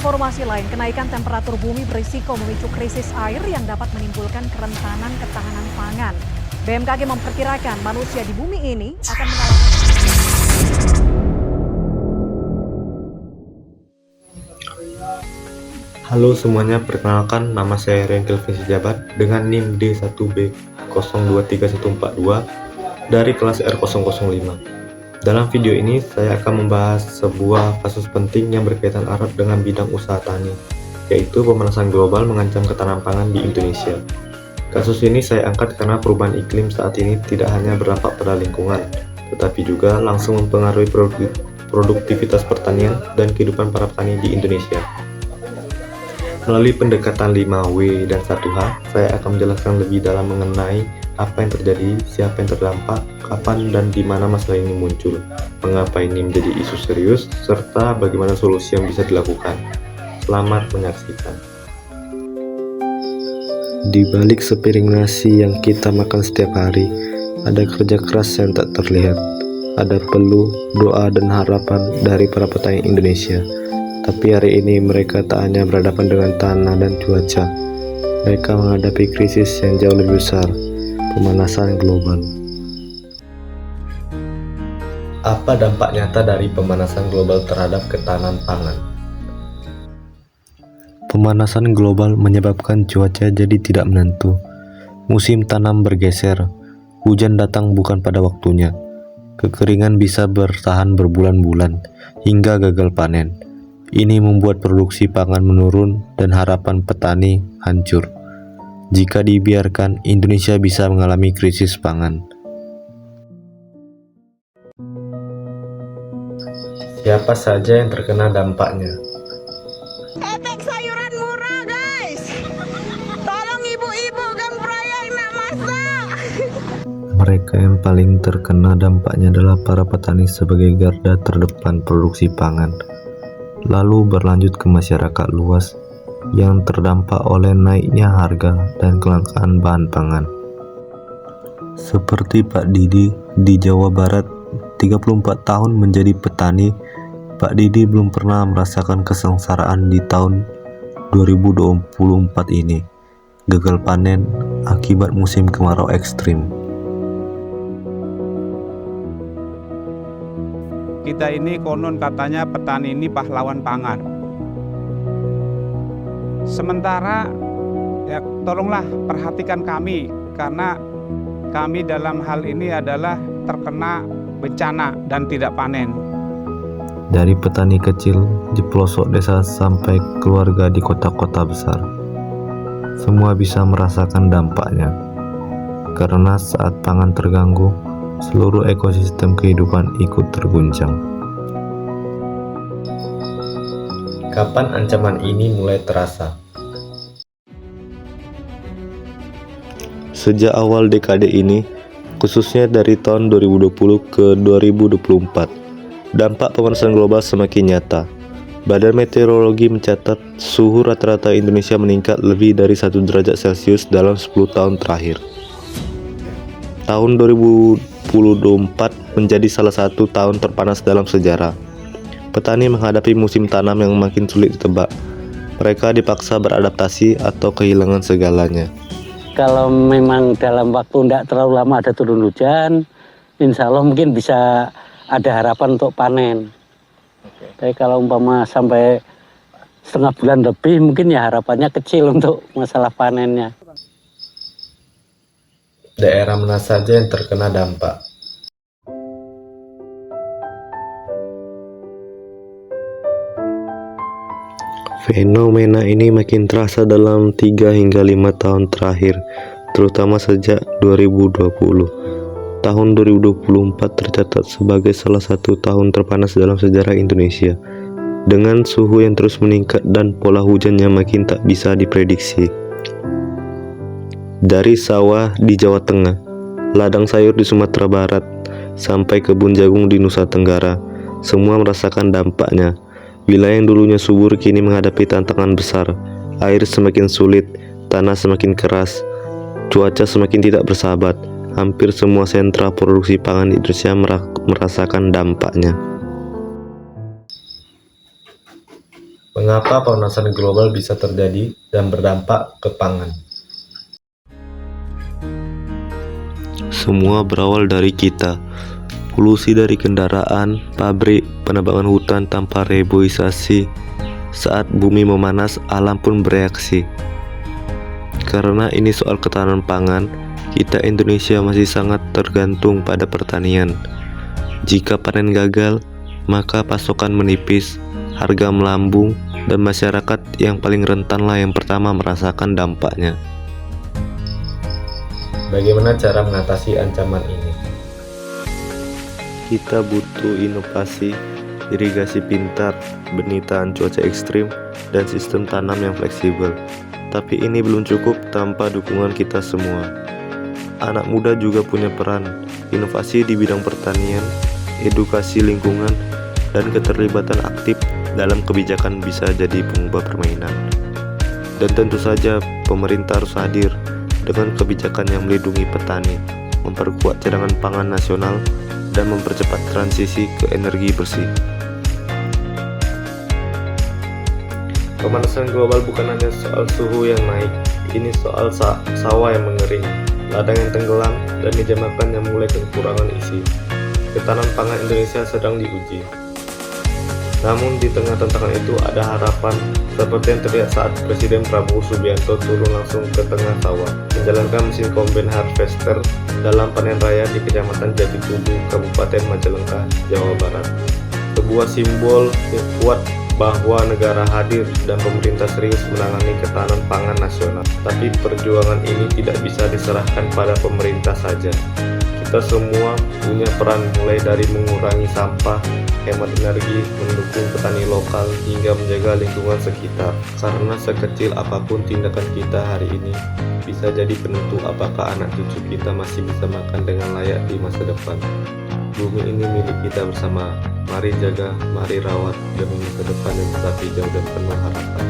informasi lain, kenaikan temperatur bumi berisiko memicu krisis air yang dapat menimbulkan kerentanan ketahanan pangan. BMKG memperkirakan manusia di bumi ini akan mengalami. Halo semuanya, perkenalkan nama saya Rengkel Vinci Jabat dengan NIM D1B023142 dari kelas R005. Dalam video ini saya akan membahas sebuah kasus penting yang berkaitan erat dengan bidang usaha tani, yaitu pemanasan global mengancam ketahanan pangan di Indonesia. Kasus ini saya angkat karena perubahan iklim saat ini tidak hanya berdampak pada lingkungan, tetapi juga langsung mempengaruhi produktivitas pertanian dan kehidupan para petani di Indonesia. Melalui pendekatan 5W dan 1H, saya akan menjelaskan lebih dalam mengenai apa yang terjadi, siapa yang terdampak, kapan dan di mana masalah ini muncul, mengapa ini menjadi isu serius, serta bagaimana solusi yang bisa dilakukan. Selamat menyaksikan. Di balik sepiring nasi yang kita makan setiap hari, ada kerja keras yang tak terlihat. Ada peluh, doa, dan harapan dari para petani Indonesia. Tapi hari ini mereka tak hanya berhadapan dengan tanah dan cuaca, mereka menghadapi krisis yang jauh lebih besar, pemanasan global. Apa dampak nyata dari pemanasan global terhadap ketahanan pangan? Pemanasan global menyebabkan cuaca jadi tidak menentu, musim tanam bergeser, hujan datang bukan pada waktunya, kekeringan bisa bertahan berbulan-bulan, hingga gagal panen. Ini membuat produksi pangan menurun dan harapan petani hancur. Jika dibiarkan, Indonesia bisa mengalami krisis pangan. Siapa saja yang terkena dampaknya? Efek sayuran murah, guys. Tolong ibu-ibu gempraya yang nak masak. Mereka yang paling terkena dampaknya adalah para petani sebagai garda terdepan produksi pangan. Lalu berlanjut ke masyarakat luas yang terdampak oleh naiknya harga dan kelangkaan bahan pangan. Seperti Pak Didi di Jawa Barat, 34 tahun menjadi petani, Pak Didi belum pernah merasakan kesengsaraan di tahun 2024 ini. Gagal panen akibat musim kemarau ekstrim. Kita ini konon katanya petani ini pahlawan pangan. Sementara ya tolonglah perhatikan kami, karena kami dalam hal ini adalah terkena bencana dan tidak panen. Dari petani kecil di pelosok desa sampai keluarga di kota-kota besar, semua bisa merasakan dampaknya. Karena saat pangan terganggu, seluruh ekosistem kehidupan ikut terguncang. Kapan ancaman ini mulai terasa? Sejak awal dekade ini, khususnya dari tahun 2020 ke 2024, dampak pemanasan global semakin nyata. Badan Meteorologi mencatat suhu rata-rata Indonesia meningkat lebih dari 1 derajat Celcius dalam 10 tahun terakhir. Tahun 2024 menjadi salah satu tahun terpanas dalam sejarah. Petani menghadapi musim tanam yang makin sulit ditebak. Mereka dipaksa beradaptasi atau kehilangan segalanya. Kalau memang dalam waktu tidak terlalu lama ada turun hujan, insya Allah mungkin bisa ada harapan untuk panen. Tapi kalau umpama sampai setengah bulan lebih, mungkin ya harapannya kecil untuk masalah panennya. Daerah mana saja yang terkena dampak? Fenomena ini makin terasa dalam 3 hingga 5 tahun terakhir, terutama sejak 2020. Tahun 2024 tercatat sebagai salah satu tahun terpanas dalam sejarah Indonesia, dengan suhu yang terus meningkat dan pola hujan yang makin tak bisa diprediksi. Dari sawah di Jawa Tengah, ladang sayur di Sumatera Barat, sampai kebun jagung di Nusa Tenggara, semua merasakan dampaknya. Wilayah yang dulunya subur kini menghadapi tantangan besar. Air semakin sulit, tanah semakin keras, cuaca semakin tidak bersahabat. Hampir semua sentra produksi pangan di Indonesia merasakan dampaknya. Mengapa pemanasan global bisa terjadi dan berdampak ke pangan? Semua berawal dari kita. Polusi dari kendaraan, pabrik, penebangan hutan tanpa reboisasi. Saat bumi memanas, alam pun bereaksi. Karena ini soal ketahanan pangan, kita Indonesia masih sangat tergantung pada pertanian. Jika panen gagal, maka pasokan menipis, harga melambung, dan masyarakat yang paling rentanlah yang pertama merasakan dampaknya. Bagaimana cara mengatasi ancaman ini? Kita butuh inovasi, irigasi pintar, benih tahan cuaca ekstrim, dan sistem tanam yang fleksibel. Tapi ini belum cukup tanpa dukungan kita semua. Anak muda juga punya peran, inovasi di bidang pertanian, edukasi lingkungan, dan keterlibatan aktif dalam kebijakan bisa jadi pengubah permainan. Dan tentu saja pemerintah harus hadir dengan kebijakan yang melindungi petani, memperkuat cadangan pangan nasional, dan mempercepat transisi ke energi bersih. Pemanasan global bukan hanya soal suhu yang naik, ini soal sawah yang mengering, ladang yang tenggelam, dan meja makan yang mulai kekurangan isi. Ketahanan pangan Indonesia sedang diuji. Namun di tengah tantangan itu ada harapan, seperti yang terlihat saat Presiden Prabowo Subianto turun langsung ke tengah sawah, menjalankan mesin combine harvester dalam panen raya di Kecamatan Jatitubuh, Kabupaten Majalengka, Jawa Barat. Sebuah simbol yang kuat bahwa negara hadir dan pemerintah serius menangani ketahanan pangan nasional. Tapi perjuangan ini tidak bisa diserahkan pada pemerintah saja. Kita semua punya peran, mulai dari mengurangi sampah, hemat energi, mendukung petani lokal, hingga menjaga lingkungan sekitar. Karena sekecil apapun tindakan kita hari ini, bisa jadi penentu apakah anak cucu kita masih bisa makan dengan layak di masa depan. Bumi ini milik kita bersama. Mari jaga, mari rawat demi masa depan yang tetap hijau dan penuh harapan.